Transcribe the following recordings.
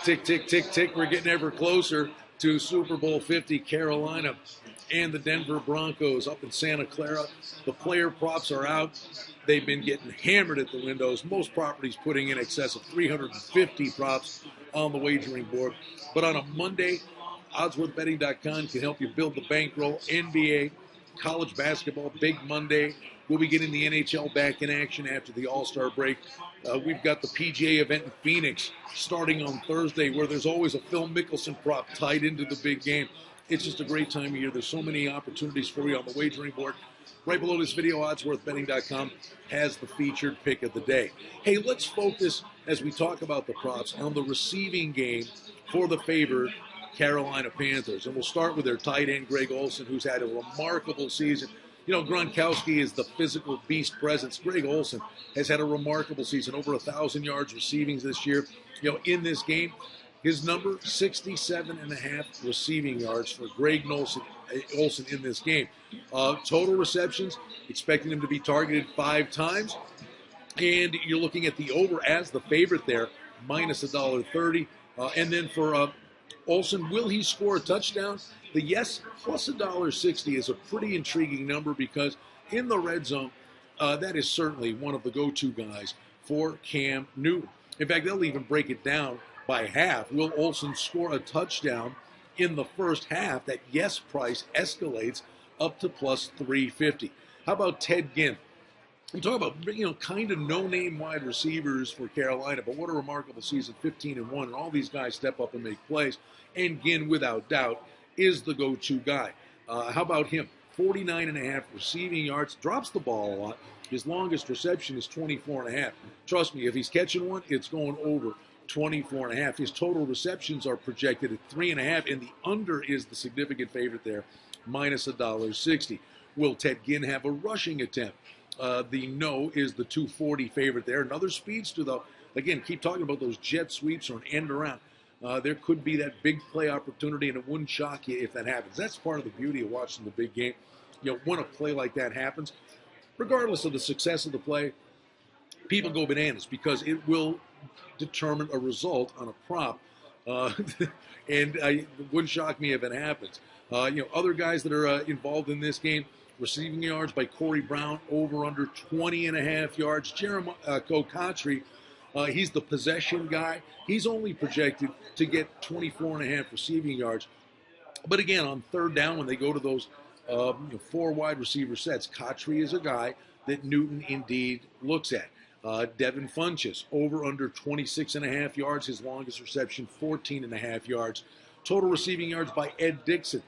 Tick, tick, tick, tick. We're getting ever closer to Super Bowl 50. Carolina and the Denver Broncos up in Santa Clara. The player props are out. They've been getting hammered at the windows. Most properties putting in excess of 350 props on the wagering board. But on a Monday, oddsworthbetting.com can help you build the bankroll. NBA, college basketball, big Monday. We'll be getting the NHL back in action after the All-Star break. We've got the PGA event in Phoenix starting on Thursday, where there's always a Phil Mickelson prop tied into the big game. It's just a great time of year. There's so many opportunities for you on the wagering board. Right below this video, oddsworthbetting.com has the featured pick of the day. Hey, let's focus, as we talk about the props, on the receiving game for the favored Carolina Panthers. And we'll start with their tight end, Greg Olsen, who's had a remarkable season. You know, Gronkowski is the physical beast presence. Greg Olsen has had a remarkable season, over 1,000 yards receiving this year. You know, in this game, his number, 67.5 receiving yards for Greg Olsen in this game. Total receptions, expecting him to be targeted 5 times. And you're looking at the over as the favorite there, minus $1.30. And then for Olsen, will he score a touchdown? The yes, plus $1.60 is a pretty intriguing number because in the red zone, that is certainly one of the go-to guys for Cam Newton. In fact, they'll even break it down by half. Will Olsen score a touchdown in the first half? That yes price escalates up to plus 350. How about Ted Ginn? We talk about, kind of no-name wide receivers for Carolina, but what a remarkable season, 15-1, and all these guys step up and make plays. And Ginn, without doubt, is the go-to guy. How about him? 49.5 receiving yards, drops the ball a lot. His longest reception is 24.5. Trust me, if he's catching one, it's going over 24.5. His total receptions are projected at 3.5, and the under is the significant favorite there, minus $1.60. Will Ted Ginn have a rushing attempt? The no is the 240 favorite there. Another speedster, though. Again, keep talking about those jet sweeps or an end around. There could be that big play opportunity, and it wouldn't shock you if that happens. That's part of the beauty of watching the big game. When a play like that happens, regardless of the success of the play, people go bananas because it will determine a result on a prop. And it wouldn't shock me if it happens. Other guys that are involved in this game, receiving yards by Corey Brown, over under 20.5 yards. Jeremiah Country, he's the possession guy. He's only projected to get 24.5 receiving yards. But again, on third down, when they go to those 4 wide receiver sets, Country is a guy that Newton indeed looks at. Devin Funchess, over under 26.5 yards. His longest reception, 14.5 yards. Total receiving yards by Ed Dickson,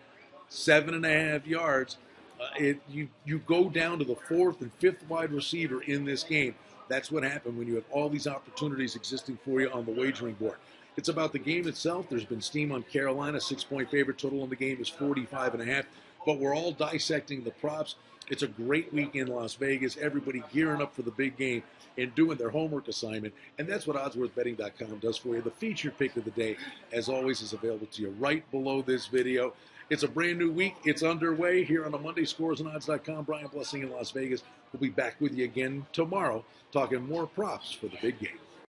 7.5 yards. You go down to the 4th and 5th wide receiver in this game. That's what happened when you have all these opportunities existing for you on the wagering board. It's about the game itself. There's been steam on Carolina. 6-point favorite. Total in the game is 45.5. But we're all dissecting the props. It's a great week in Las Vegas. Everybody gearing up for the big game and doing their homework assignment. And that's what oddsworthbetting.com does for you. The featured pick of the day, as always, is available to you right below this video. It's a brand new week. It's underway here on a Monday ScoresAndOdds.com. Brian Blessing in Las Vegas. We'll be back with you again tomorrow talking more props for the big game.